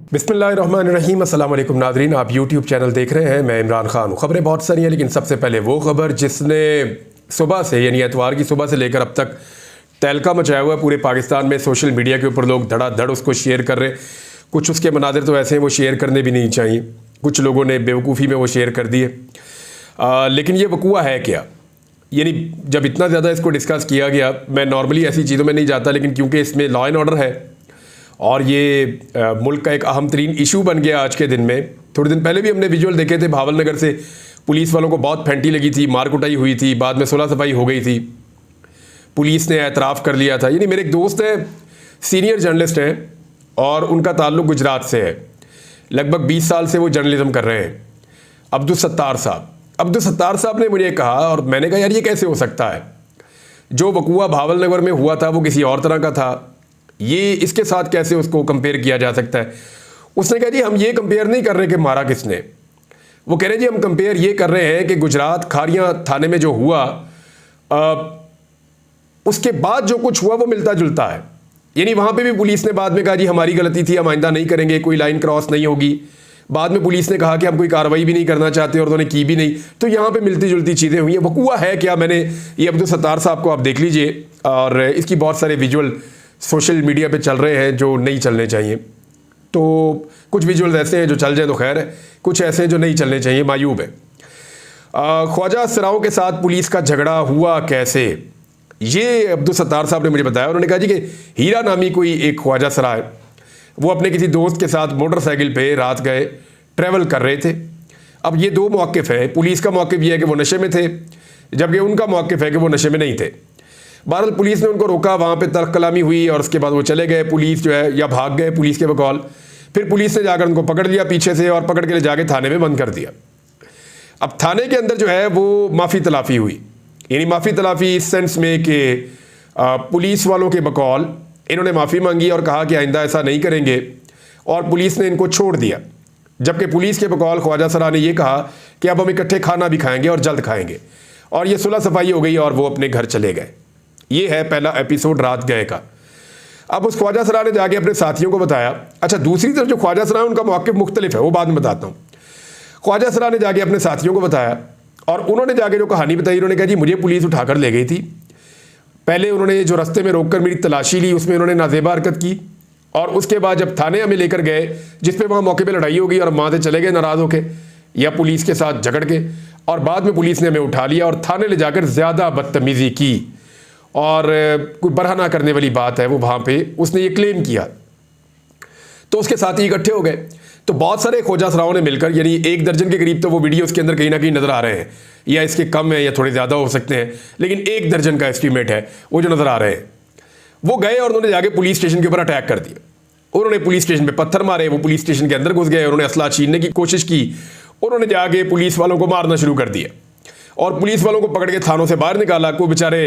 बिस्मिल्लाहिर्रहमानिर्रहीम, अस्सलाम वालेकुम नाज़रीन। आप यूट्यूब चैनल देख रहे हैं, मैं इमरान खान हूँ। ख़बरें बहुत सारी हैं, लेकिन सबसे पहले वो ख़बर जिसने सुबह से यानी एतवार की सुबह से लेकर अब तक तहलका मचाया हुआ है पूरे पाकिस्तान में। सोशल मीडिया के ऊपर लोग धड़ाधड़ उसको शेयर कर रहे हैं। कुछ उसके मनाज़िर तो ऐसे हैं वो शेयर करने भी नहीं चाहिए, कुछ लोगों ने बेवकूफ़ी में वो शेयर कर दिए। लेकिन ये वकूआ है क्या, यानी जब इतना ज़्यादा इसको डिस्कस किया गया, मैं नॉर्मली ऐसी चीज़ों में नहीं जाता, लेकिन क्योंकि इसमें लॉ एंड ऑर्डर है और ये मुल्क का एक अहम तरीन इशू बन गया आज के दिन में। थोड़े दिन पहले भी हमने विजुअल देखे थे, भावल नगर से पुलिस वालों को बहुत फेंटी लगी थी, मार कुटाई हुई थी, बाद में सुलह सफाई हो गई थी, पुलिस ने एतराफ़ कर लिया था। यानी मेरे एक दोस्त हैं, सीनियर जर्नलिस्ट हैं और उनका ताल्लुक गुजरात से है। लगभग 20 साल से वो जर्नलिज्म कर रहे हैं। अब्दुल सत्तार साहब ने मुझे कहा, और मैंने कहा यार ये कैसे हो सकता है, जो वकूआ भावल नगर में हुआ था वो किसी और तरह का था, ये इसके साथ कैसे उसको कंपेयर किया जा सकता है। उसने कहा जी हम ये कंपेयर नहीं कर रहे कि मारा किसने, वो कह रहे जी हम कंपेयर ये कर रहे हैं कि गुजरात खारियां थाने में जो हुआ उसके बाद जो कुछ हुआ वो मिलता जुलता है। यानी वहाँ पे भी पुलिस ने बाद में कहा जी हमारी गलती थी, हम आइंदा नहीं करेंगे, कोई लाइन क्रॉस नहीं होगी। बाद में पुलिस ने कहा कि हम कोई कार्रवाई भी नहीं करना चाहते और उन्होंने की भी नहीं। तो यहाँ पे मिलती जुलती चीज़ें हुई हैं। वकूआ है क्या, मैंने ये अब्दुल सत्तार साहब को आप देख लीजिए, और इसकी बहुत सारे विजुअल सोशल मीडिया पे चल रहे हैं जो नहीं चलने चाहिए। तो कुछ विजुअल्स ऐसे हैं जो चल जाए तो खैर है, कुछ ऐसे हैं जो नहीं चलने चाहिए, मायूब है। ख्वाजा असराओं के साथ पुलिस का झगड़ा हुआ कैसे, ये अब्दुल सत्तार साहब ने मुझे बताया। उन्होंने कहा जी कि हीरा नामी कोई एक ख्वाजा सरा है, वो अपने किसी दोस्त के साथ मोटरसाइकिल पे रात गए, ट्रैवल कर रहे थे। अब ये दो मौक़िफ़ है, पुलिस का मौक़िफ़ ये है कि वो नशे में थे, जबकि उनका मौक़िफ़ है कि वो नशे में नहीं थे। बहरहाल पुलिस ने उनको रोका, वहाँ पे तर्क कलामी हुई और उसके बाद वो चले गए। पुलिस जो है या भाग गए पुलिस के बकौल। फिर पुलिस ने जाकर उनको पकड़ लिया पीछे से और पकड़ के ले जाके थाने में बंद कर दिया। अब थाने के अंदर जो है वो माफ़ी तलाफ़ी हुई, यानी माफ़ी तलाफ़ी इस सेंस में कि पुलिस वालों के बकौल इन्होंने माफ़ी मांगी और कहा कि आइंदा ऐसा नहीं करेंगे, और पुलिस ने इनको छोड़ दिया। जबकि पुलिस के बकौल ख्वाजा सरा ने यह कहा कि अब हम इकट्ठे खाना भी खाएंगे और जल्द खाएंगे, और ये सुलह सफाई हो गई और वो अपने घर चले गए। ये है पहला एपिसोड रात गए का। अब उस ख्वाजा सरा ने जाके अपने साथियों को बताया। अच्छा, दूसरी तरफ जो ख्वाजा सरा है उनका मौक़िफ़ मुख्तलिफ है, वो बाद में बताता हूँ। ख्वाजा सरा ने जाके अपने साथियों को बताया और उन्होंने जाके जो कहानी बताई, उन्होंने कहा जी मुझे पुलिस उठाकर ले गई थी। पहले उन्होंने जो रास्ते में रोककर मेरी तलाशी ली, उसमें उन्होंने नाजेबा हरकत की, और उसके बाद जब थाने हमें लेकर गए, जिस पे वहाँ मौके पे लड़ाई हो गई और वहाँ से चले गए नाराज़ होके या पुलिस के साथ झगड़ के, और बाद में पुलिस ने हमें उठा लिया और थाने ले जाकर ज़्यादा बदतमीज़ी की, और कोई बरहना करने वाली बात है वो वहाँ पे उसने ये क्लेम किया। तो उसके साथ ही इकट्ठे हो गए। तो बहुत सारे ख्वाजा सराओं ने मिलकर, यानी 1 दर्जन के करीब तो वो वीडियो उसके अंदर कहीं ना कहीं नज़र आ रहे हैं, या इसके कम है या थोड़े ज़्यादा हो सकते हैं, लेकिन 1 दर्जन का एस्टीमेट है वो जो नज़र आ रहे हैं। वो गए और उन्होंने जाके पुलिस स्टेशन के ऊपर अटैक कर दिया। उन्होंने पुलिस स्टेशन पे पत्थर मारे, वो पुलिस स्टेशन के अंदर घुस गए, उन्होंने असला छीनने की कोशिश की, उन्होंने जाके पुलिस वालों को मारना शुरू कर दिया और पुलिस वालों को पकड़ के थानों से बाहर निकाला। कोई बेचारे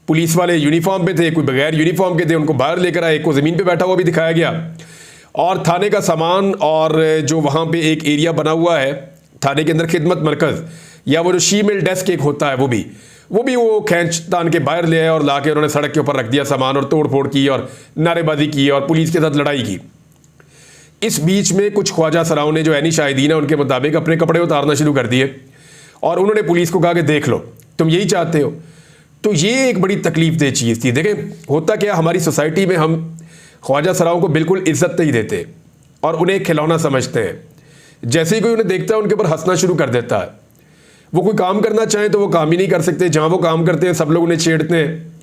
पुलिस वाले यूनिफॉर्म पे थे, कोई बगैर यूनिफॉर्म के थे, उनको बाहर लेकर आए, को ज़मीन पे बैठा हुआ भी दिखाया गया। और थाने का सामान और जो वहाँ पे एक एरिया बना हुआ है थाने के अंदर, खिदमत मरकज़ या वो जो शीमेल डेस्क एक होता है, वो भी वो खींच तान के बाहर ले आए और ला के उन्होंने सड़क के ऊपर रख दिया सामान, और तोड़ फोड़ की और नारेबाजी की और पुलिस के साथ लड़ाई की। इस बीच में कुछ ख्वाजा सराओं ने जो ऐनी शाहिदीन है उनके मुताबिक अपने कपड़े उतारना शुरू कर दिए, और उन्होंने पुलिस को कहा कि देख लो तुम यही चाहते हो। तो ये एक बड़ी तकलीफ दे चीज़ थी। देखें होता क्या, हमारी सोसाइटी में हम ख्वाजा सराओं को बिल्कुल इज्जत नहीं देते और उन्हें खिलौना समझते हैं। जैसे ही कोई उन्हें देखता है उनके ऊपर हंसना शुरू कर देता है। वो कोई काम करना चाहे तो वो काम ही नहीं कर सकते, जहाँ वो काम करते हैं सब लोग उन्हें छेड़ते हैं।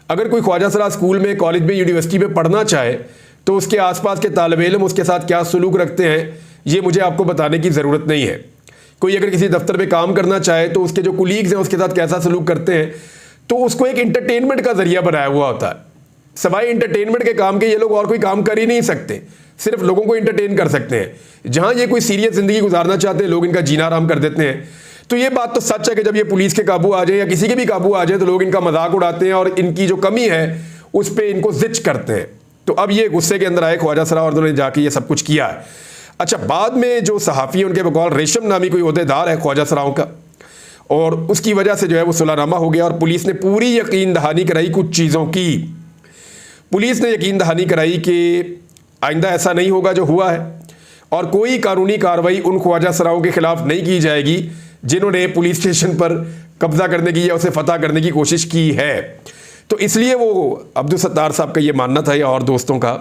अगर कोई ख्वाजा सरा स्कूल में, कॉलेज में, यूनिवर्सिटी में पढ़ना चाहे तो उसके आसपास के तालिब इल्म उसके साथ क्या सलूक रखते हैं ये मुझे आपको बताने की ज़रूरत नहीं है। कोई अगर किसी दफ्तर में काम करना चाहे तो उसके जो कुलीग्स हैं उसके साथ कैसा सलूक करते हैं, तो उसको एक इंटरटेनमेंट का जरिया बनाया हुआ होता है। सवाए इंटरटेनमेंट के काम के ये लोग और कोई काम कर ही नहीं सकते, सिर्फ लोगों को इंटरटेन कर सकते हैं। जहां ये कोई सीरियस ज़िंदगी गुजारना चाहते हैं लोग इनका जीना आराम कर देते हैं। तो ये बात तो सच है कि जब ये पुलिस के काबू आ जाए या किसी के भी काबू आ जाए तो लोग इनका मजाक उड़ाते हैं और इनकी जो कमी है उस पर इनको जिच करते हैं। तो अब ये गुस्से के अंदर आए ख्वाजा सरा और उन्होंने जाके ये सब कुछ किया है। अच्छा, बाद में जो सहाफ़ी उनके बकौल रेशम नामी कोई ओहदेदार है ख्वाजा सराओं का, और उसकी वजह से जो है वो सुलहनामा हो गया और पुलिस ने पूरी यकीन दहानी कराई कुछ चीज़ों की। पुलिस ने यकीन दहानी कराई कि आइंदा ऐसा नहीं होगा जो हुआ है, और कोई कानूनी कार्रवाई उन ख्वाजा सराओं के खिलाफ नहीं की जाएगी जिन्होंने पुलिस स्टेशन पर कब्जा करने की या उसे फतह करने की कोशिश की है। तो इसलिए वो अब्दुल सत्तार साहब का ये मानना था या और दोस्तों का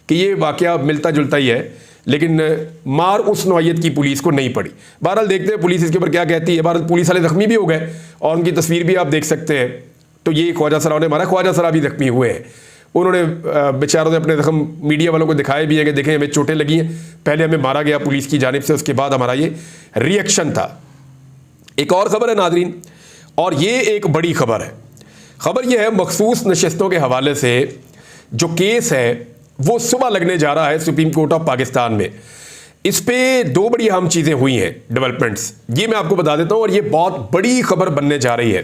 कि ये वाकया मिलता जुलता ही है, लेकिन मार उस नौयत की पुलिस को नहीं पड़ी। बहरहाल देखते हैं पुलिस इसके ऊपर क्या कहती है। बहरहाल पुलिस वाले जख्मी भी हो गए और उनकी तस्वीर भी आप देख सकते हैं। तो ये ख्वाजा सराओं ने मारा, ख्वाजा सरा भी जख्मी हुए हैं। उन्होंने बेचारों ने अपने जख्म मीडिया वालों को दिखाए भी है कि देखें हमें चोटें लगी हैं, पहले हमें मारा गया पुलिस की जानिब से, उसके बाद हमारा ये रिएक्शन था। एक और खबर है नादरीन, और ये एक बड़ी खबर है। खबर यह है मखसूस नशिस्तों के हवाले से जो केस है वो सुबह लगने जा रहा है सुप्रीम कोर्ट ऑफ पाकिस्तान में। इस पे दो बड़ी अहम चीज़ें हुई हैं, डेवलपमेंट्स, ये मैं आपको बता देता हूँ, और ये बहुत बड़ी खबर बनने जा रही है।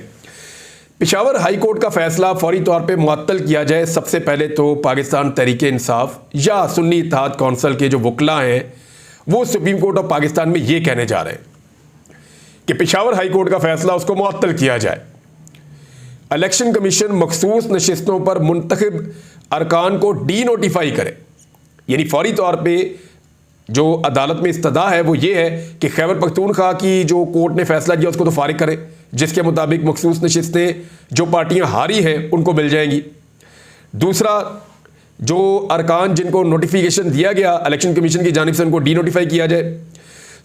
पेशावर हाई कोर्ट का फैसला फौरी तौर पे मुअत्तल किया जाए। सबसे पहले तो पाकिस्तान तहरीके इंसाफ या सुन्नी इत्तेहाद कौंसिल के जो वकला हैं वो सुप्रीम कोर्ट ऑफ पाकिस्तान में ये कहने जा रहे हैं कि पेशावर हाई कोर्ट का फैसला उसको मुअत्तल किया जाए। इलेक्शन कमीशन मखसूस नशिस्तों पर मुंतखब अरकान को डी नोटिफाई करे, यानी फौरी तौर पे जो अदालत में इस्तदा है वो ये है कि खैबर पख्तूनख्वा की जो कोर्ट ने फैसला किया उसको तो फारिग करे, जिसके मुताबिक मखसूस नशिस्तें जो पार्टियां हारी हैं उनको मिल जाएंगी। दूसरा, जो अरकान जिनको नोटिफिकेशन दिया गया इलेक्शन कमीशन की जानिब से उनको डी नोटिफाई किया जाए।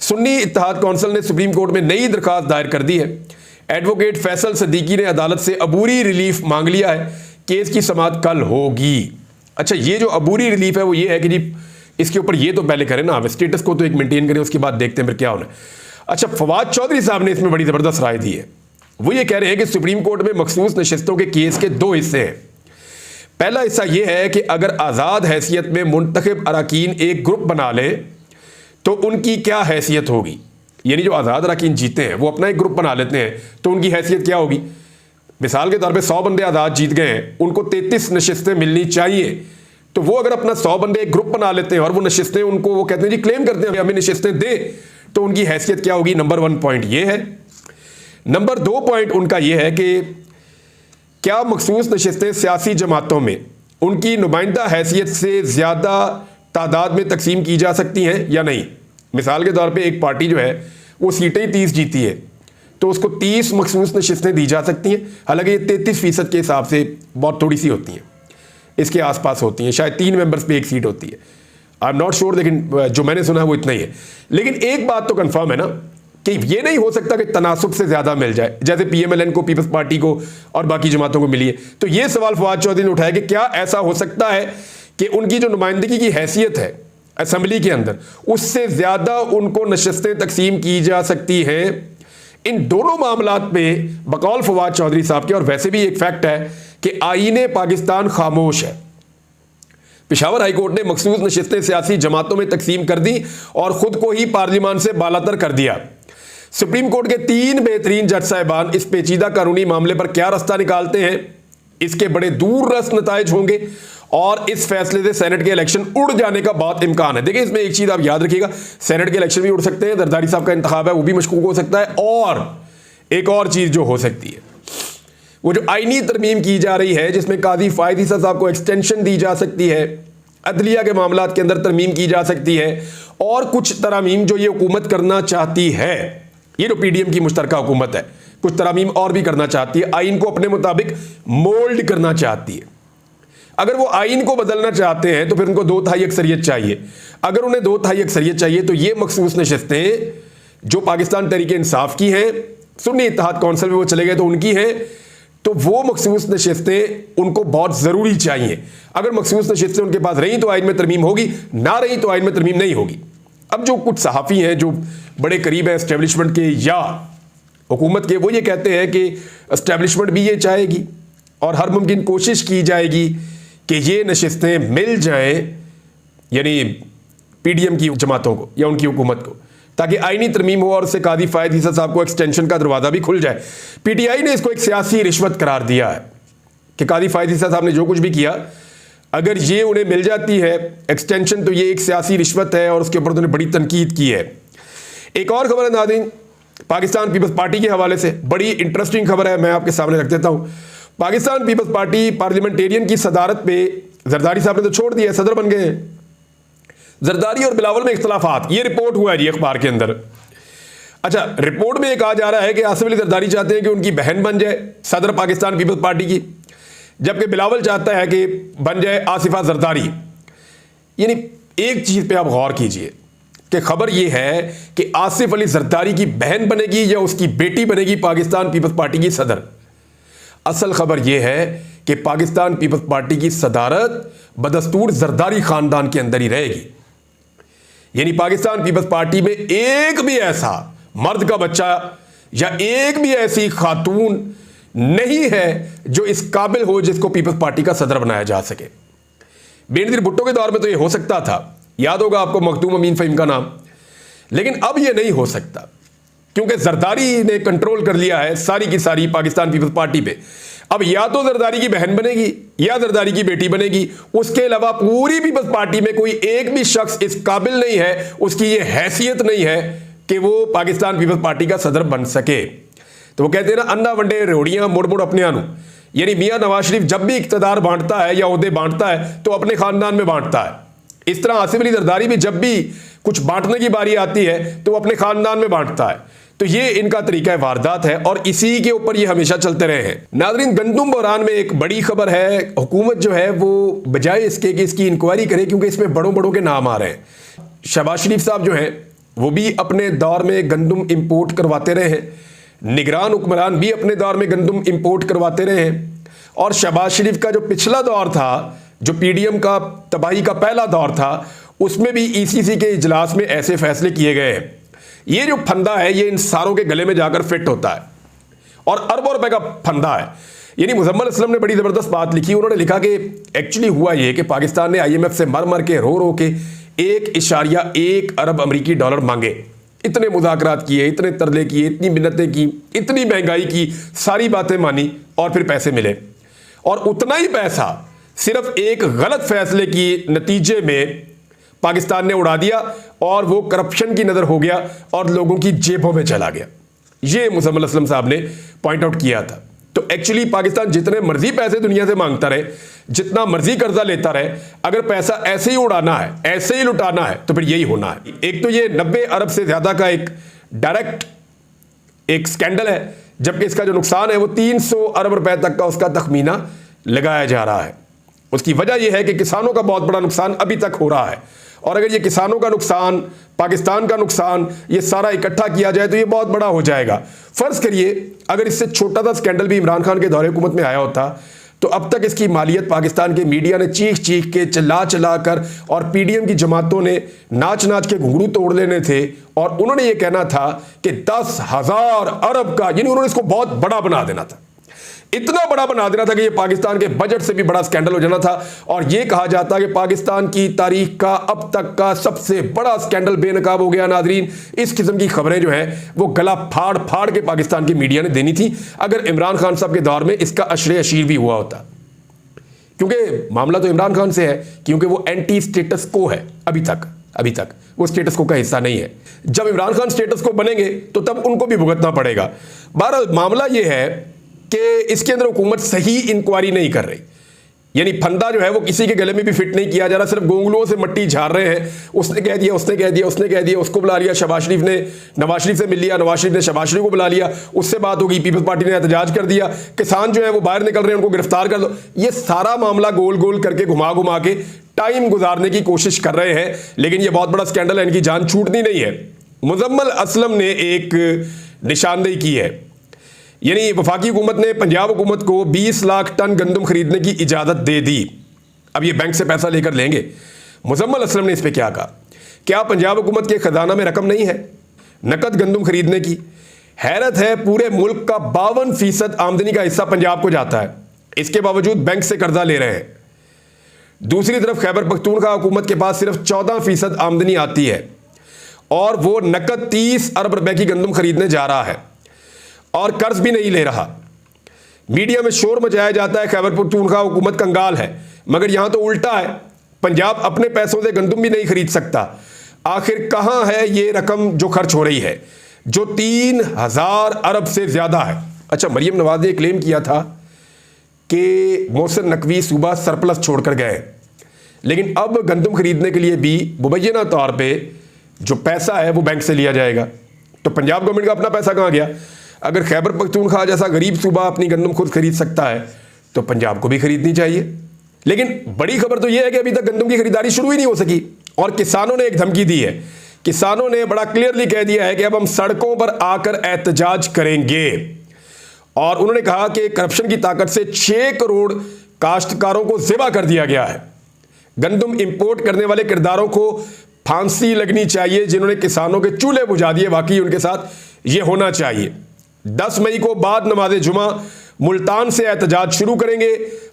सुन्नी इत्तेहाद कौंसिल ने सुप्रीम कोर्ट में नई दरखास्त दायर कर दी है। एडवोकेट फैसल सदीकी ने अदालत से अबूरी रिलीफ मांग लिया है, केस की समाअत कल होगी। अच्छा, ये जो अबूरी रिलीफ है वो ये है कि जी इसके ऊपर ये तो पहले करें ना, स्टेटस को तो एक मेंटेन करें, उसके बाद देखते हैं फिर क्या होना है। अच्छा, फवाद चौधरी साहब ने इसमें बड़ी ज़बरदस्त राय दी है। वो ये कह रहे हैं कि सुप्रीम कोर्ट में मखसूस नशिस्तों के केस के दो हिस्से हैं। पहला हिस्सा ये है कि अगर आज़ाद हैसियत में मुंतखब अरकान एक ग्रुप बना ले तो उनकी क्या हैसियत होगी, यानी जो आज़ाद अरकान जीते हैं वो अपना एक ग्रुप बना लेते हैं तो उनकी हैसियत क्या होगी। मिसाल के तौर पे 100 बंदे आज़ाद जीत गए हैं, उनको 33 नशिस्तें मिलनी चाहिए, तो वो अगर अपना 100 बंदे एक ग्रुप बना लेते हैं और वो नशिस्तें उनको वो कहते हैं जी क्लेम करते हैं हमें नशिस्तें दे, तो उनकी हैसियत क्या होगी। नंबर 1 पॉइंट ये है। नंबर 2 पॉइंट उनका ये है कि क्या मखसूस नशिस्तें सियासी जमातों में उनकी नुमाइंदा हैसियत से ज़्यादा तादाद में तकसीम की जा सकती हैं या नहीं। मिसाल के तौर पे एक पार्टी जो है वो सीटें 30 जीती है तो उसको 30 मखसूस नशिस्तें दी जा सकती हैं, हालांकि ये 33% के हिसाब से बहुत थोड़ी सी होती हैं, इसके आसपास होती हैं, शायद 3 मेंबर्स पे एक सीट होती है। आई एम नॉट श्योर, लेकिन जो मैंने सुना है वो इतना ही है। लेकिन एक बात तो कंफर्म है ना कि ये नहीं हो सकता कि तनासुब से ज़्यादा मिल जाए, जैसे PMLN को, पीपल्स पार्टी को और बाकी जमातों को मिली है। तो ये सवाल फवाद चौधरी ने उठाया कि क्या ऐसा हो सकता है कि उनकी जो नुमाइंदगी की हैसियत है असम्बली के अंदर उससे ज़्यादा उनको नशिस्तें तकसीम की जा सकती हैं। इन दोनों मामलात में बकौल फवाद चौधरी साहब के, और वैसे भी एक फैक्ट है कि आईने पाकिस्तान खामोश है। पेशावर हाई कोर्ट ने मखसूस नशिस्तें सियासी जमातों में तकसीम कर दी और खुद को ही पार्लियामान से बालातर कर दिया। सुप्रीम कोर्ट के 3 बेहतरीन जज साहिबान इस पेचीदा कानूनी मामले पर क्या रास्ता निकालते हैं, इसके बड़े दूररस नताइज होंगे और इस फैसले से सेनेट के इलेक्शन उड़ जाने का बहुत इम्कान है। देखिए, इसमें एक चीज़ आप याद रखिएगा, सेनेट के इलेक्शन भी उड़ सकते हैं, जरदारी साहब का इंतखाब है वो भी मशकूक हो सकता है, और एक और चीज़ जो हो सकती है वो जो आईनी तरमीम की जा रही है जिसमें काजी फायद ईसा साहब को एक्सटेंशन दी जा सकती है, अदलिया के मामलात के अंदर तरमीम की जा सकती है, और कुछ तरामीम जो ये हुकूमत करना चाहती है, ये जो PDM की मुश्तरका हुकूमत है, कुछ तरामीम और भी करना चाहती है, आइन को अपने मुताबिक मोल्ड करना चाहती है। अगर वो आइन को बदलना चाहते हैं तो फिर उनको 2/3 अक्सरियत चाहिए। अगर उन्हें 2/3 अक्सरियत चाहिए तो ये मखसूस नशिस्तें जो पाकिस्तान तहरीके इंसाफ की हैं, सुन्नी इत्तेहाद कौंसिल में वो चले गए तो उनकी हैं, तो वो मखसूस नशिस्तें उनको बहुत ज़रूरी चाहिए। अगर मखसूस नशिस्तें उनके पास रही तो आइन में तरमीम होगी, ना रही तो आइन में तरमीम नहीं होगी। अब जो कुछ सहाफ़ी हैं जो बड़े करीब हैं एस्टेब्लिशमेंट के या हुकूमत के, वो ये कहते हैं कि एस्टेब्लिशमेंट भी ये चाहेगी और हर मुमकिन कोशिश की जाएगी कि ये नशिस्तें मिल जाएं, यानी PDM की जमातों को या उनकी हुकूमत को, ताकि आईनी तरमीम हो और उससे काजी फायद ईसा साहब को एक्सटेंशन का दरवाज़ा भी खुल जाए। PTI ने इसको एक सियासी रिश्वत करार दिया है कि काजी फायद ईसा साहब ने जो कुछ भी किया, अगर ये उन्हें मिल जाती है एक्सटेंशन तो ये एक सियासी रिश्वत है, और उसके ऊपर उन्होंने बड़ी तनकीद की है। एक और खबर है नाज़रीन, पाकिस्तान पीपल्स पार्टी के हवाले से बड़ी इंटरेस्टिंग खबर है, मैं आपके सामने रख देता हूँ। पाकिस्तान पीपल्स पार्टी पार्लियामेंटेरियन की सदारत पे जरदारी साहब ने तो छोड़ दिया, सदर बन गए हैं, जरदारी और बिलावल में इख्तलाफात, ये रिपोर्ट हुआ है जी अखबार के अंदर। अच्छा, रिपोर्ट में ये कहा जा रहा है कि आसिफ अली जरदारी चाहते हैं कि उनकी बहन बन जाए सदर पाकिस्तान पीपल्स पार्टी की, जबकि बिलावल चाहता है कि बन जाए आसिफा जरदारी। यानी एक चीज पे आप गौर कीजिए कि खबर यह है कि आसिफ अली जरदारी की बहन बनेगी या उसकी बेटी बनेगी पाकिस्तान पीपल्स पार्टी की सदर। असल खबर यह है कि पाकिस्तान पीपल्स पार्टी की सदारत बदस्तूर जरदारी खानदान के अंदर ही रहेगी। यानी पाकिस्तान पीपल्स पार्टी में एक भी ऐसा मर्द का बच्चा या एक भी ऐसी खातून नहीं है जो इस काबिल हो जिसको पीपल्स पार्टी का सदर बनाया जा सके। बेनजीर भुट्टो के दौर में तो यह हो सकता था, याद होगा आपको मखदूम अमीन फ़हीम का नाम, लेकिन अब यह नहीं हो सकता क्योंकि जरदारी ने कंट्रोल कर लिया है सारी की सारी पाकिस्तान पीपल्स पार्टी पे। अब या तो जरदारी की बहन बनेगी या जरदारी की बेटी बनेगी, उसके अलावा पूरी पीपल्स पार्टी में कोई एक भी शख्स इस काबिल नहीं है, उसकी ये हैसियत नहीं है कि वो पाकिस्तान पीपल्स पार्टी का सदर बन सके। तो वो कहते हैं ना, अन्ना वंडे रोड़ियां मुड़ मुड़ अपने आनू। यानी मियां नवाज शरीफ जब भी इख्तदार बांटता है या ओहदे बांटता है तो अपने खानदान में बांटता है। इस तरह आसिफ अली जरदारी भी जब भी कुछ बांटने की बारी आती है तो अपने खानदान में बांटता है। तो ये इनका तरीका वारदात है और इसी के ऊपर ये हमेशा चलते रहे हैं। नाज़रीन, गंदुम बहरान में एक बड़ी खबर है। हुकूमत जो है वो बजाय इसके कि इसकी इंक्वायरी करे, क्योंकि इसमें बड़ों बड़ों के नाम आ रहे हैं। शहबाज शरीफ साहब जो हैं वो भी अपने दौर में गंदुम इंपोर्ट करवाते रहे हैं, निगरान हुक्मरान भी अपने दौर में गंदुम इंपोर्ट करवाते रहे हैं। और शहबाज शरीफ का जो पिछला दौर था, जो पीडीएम का तबाही का पहला दौर था, उसमें भी ईसीसी के इजलास में ऐसे फैसले किए गए हैं। ये जो फंदा है ये इन सारों के गले में जाकर फिट होता है और अरबों रुपए का फंदा है। यानी मुजम्मल असलम ने बड़ी जबरदस्त बात लिखी। उन्होंने लिखा कि एक्चुअली हुआ ये कि पाकिस्तान ने आईएमएफ से मर मर के रो के 1.1 अरब अमरीकी डॉलर मांगे, इतने मुज़ाकरात किए, इतने तरले किए, इतनी मिन्नतें की, इतनी महंगाई की, सारी बातें मानी और फिर पैसे मिले। और उतना ही पैसा सिर्फ एक गलत फैसले की नतीजे में पाकिस्तान ने उड़ा दिया और वो करप्शन की नजर हो गया और लोगों की जेबों में चला गया। ये मुजम्मल असलम साहब ने पॉइंट आउट किया था। तो एक्चुअली पाकिस्तान जितने मर्जी पैसे दुनिया से मांगता रहे, जितना मर्जी कर्जा लेता रहे, अगर पैसा ऐसे ही उड़ाना है, ऐसे ही लुटाना है, तो फिर यही होना है। एक तो ये 90 अरब से ज्यादा का एक डायरेक्ट एक स्कैंडल है, जबकि इसका जो नुकसान है वो 300 अरब रुपए तक का उसका तखमीना लगाया जा रहा है। उसकी वजह यह है कि किसानों का बहुत बड़ा नुकसान अभी तक हो रहा है, और अगर ये किसानों का नुकसान, पाकिस्तान का नुकसान, ये सारा इकट्ठा किया जाए तो ये बहुत बड़ा हो जाएगा। फर्ज करिए अगर इससे छोटा सा स्कैंडल भी इमरान खान के दौरे हुकूमत में आया होता तो अब तक इसकी मालियत पाकिस्तान के मीडिया ने चीख चीख के, चिल्ला चिल्ला कर, और पीडीएम की जमातों ने नाच नाच के घुंघरू तोड़ लेने थे और उन्होंने ये कहना था कि 10,000 अरब का, यानी उन्होंने इसको बहुत बड़ा बना देना था, इतना बड़ा बना देना था कि ये पाकिस्तान के बजट से भी बड़ा स्कैंडल हो जाना था। और ये कहा जाता कि पाकिस्तान की तारीख का अब तक का सबसे बड़ा स्कैंडल बेनकाब हो गया। नाजरीन, इस किस्म की खबरें जो हैं वो गला फाड़ फाड़ के पाकिस्तान की मीडिया ने देनी थी अगर इमरान खान साहब के दौर में इसका अशरे अशीर भी हुआ होता, क्योंकि मामला तो इमरान खान से है, क्योंकि वो एंटी स्टेटस को है। अभी तक वो स्टेटस को का हिस्सा नहीं है। जब इमरान खान स्टेटस को बनेंगे तो तब उनको भी भुगतना पड़ेगा। बहरहाल मामला ये है कि इसके अंदर हुकूमत सही इंक्वायरी नहीं कर रही। यानी फंदा जो है वो किसी के गले में भी फिट नहीं किया जा रहा, सिर्फ गोंगलुओं से मट्टी झाड़ रहे हैं। उसने कह दिया, उसने कह दिया, उसने कह दिया, उसको बुला लिया, शहबाज शरीफ ने नवाज शरीफ से मिल लिया, नवाज शरीफ ने शहबाज शरीफ को बुला लिया, उससे बात होगी, पीपल्स पार्टी ने एहतजाज कर दिया, किसान जो है वो बाहर निकल रहे हैं, उनको गिरफ्तार कर दो। ये सारा मामला गोल गोल करके घुमा घुमा के टाइम गुजारने की कोशिश कर रहे हैं, लेकिन ये बहुत बड़ा स्कैंडल है, इनकी जान छूटनी नहीं है। मुजम्मल असलम ने एक निशानदेही की है, यानी वफाकी हुकूमत ने पंजाब हुकूमत को 20 लाख टन गंदम खरीदने की इजाज़त दे दी। अब ये बैंक से पैसा लेकर लेंगे। मुजम्मल असलम ने इस पर क्या कहा, क्या पंजाब हुकूमत के खजाना में रकम नहीं है नकद गंदम खरीदने की? हैरत है, पूरे मुल्क का 52% आमदनी का हिस्सा पंजाब को जाता है, इसके बावजूद बैंक से कर्जा ले रहे हैं। दूसरी तरफ खैबर पख्तूनख्वा हुकूमत के पास सिर्फ 14% आमदनी आती है और वो नकद 30 अरब रुपए की गंदम खरीदने जा रहा है और कर्ज भी नहीं ले रहा। मीडिया में शोर मचाया जाता है खैबर पख्तूनख्वा हुकूमत कंगाल है, मगर यहां तो उल्टा है, पंजाब अपने पैसों से गंदम भी नहीं खरीद सकता। आखिर कहां है ये रकम जो खर्च हो रही है, जो 3000 अरब से ज्यादा है? अच्छा, मरियम नवाज ने क्लेम किया था कि मोहसिन नकवी सूबा सरप्लस छोड़कर गए। लेकिन अब गंदम खरीदने के लिए भी मुबैना तौर पे जो पैसा है वो बैंक से लिया जाएगा। तो पंजाब गवर्नमेंट का अपना पैसा कहाँ गया? अगर खैबर पख्तूनख्वा जैसा गरीब सूबा अपनी गंदम खुद खरीद सकता है तो पंजाब को भी खरीदनी चाहिए। लेकिन बड़ी खबर तो यह है कि अभी तक गंदम की खरीदारी शुरू ही नहीं हो सकी और किसानों ने एक धमकी दी है। किसानों ने बड़ा क्लियरली कह दिया है कि अब हम सड़कों पर आकर एहतजाज करेंगे और उन्होंने कहा कि करप्शन की ताकत से 6 करोड़ काश्तकारों को ज़िबा कर दिया गया है। गंदम इंपोर्ट करने वाले किरदारों को फांसी लगनी चाहिए जिन्होंने किसानों के चूल्हे बुझा दिए, वाकई उनके साथ ये होना चाहिए। 10 मई को बाद नमाज जुमा मुल्तान से एहतजाज शुरू करेंगे।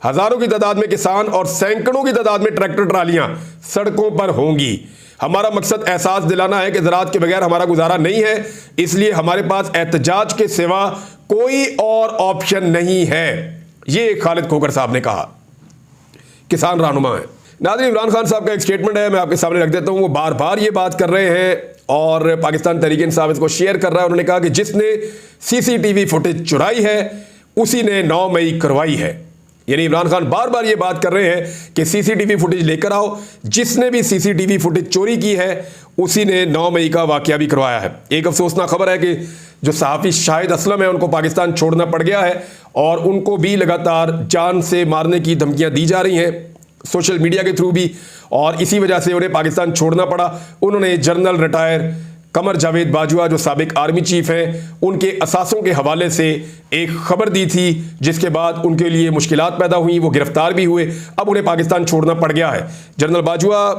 हजारों की तादाद में किसान और सैकड़ों की तादाद में ट्रैक्टर ट्रालियां सड़कों पर होंगी। हमारा मकसद एहसास दिलाना है कि ज़राअत के बगैर हमारा गुजारा नहीं है, इसलिए हमारे पास एहतजाज के सिवा कोई और ऑप्शन नहीं है, ये खालिद खोखर साहब ने कहा, किसान रहनुमा है। नाज़रीन, इमरान खान साहब का एक स्टेटमेंट है, मैं आपके सामने रख देता हूं। वो बार बार ये बात कर रहे हैं और पाकिस्तान तहरीक इंसाफ इसको शेयर कर रहा है। उन्होंने कहा कि जिसने सीसीटीवी फुटेज चुराई है उसी ने 9 मई करवाई है। यानी इमरान खान बार बार ये बात कर रहे हैं कि सीसीटीवी फुटेज लेकर आओ, जिसने भी सीसीटीवी फुटेज चोरी की है उसी ने 9 मई का वाकया भी करवाया है। एक अफसोसनाक खबर है कि जो सहाफ़ी शाहिद असलम है उनको पाकिस्तान छोड़ना पड़ गया है और उनको भी लगातार जान से मारने की धमकियां दी जा रही हैं सोशल मीडिया के थ्रू भी, और इसी वजह से उन्हें पाकिस्तान छोड़ना पड़ा। उन्होंने जनरल रिटायर कमर जावेद बाजवा जो साबिक आर्मी चीफ हैं उनके असासों के हवाले से एक खबर दी थी, जिसके बाद उनके लिए मुश्किलात पैदा हुई, वो गिरफ्तार भी हुए, अब उन्हें पाकिस्तान छोड़ना पड़ गया है। जनरल बाजवा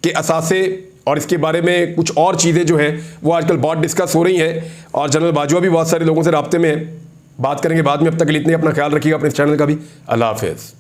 के असासे और इसके बारे में कुछ और चीज़ें जो हैं वो आजकल बहुत डिस्कस हो रही हैं और जनरल बाजवा भी बहुत सारे लोगों से राब्ते में हैं। बात करेंगे बाद में, अब तक के लिए इतने, अपना ख्याल रखिएगा, अपने चैनल का भी। अल्लाह हाफ़िज़।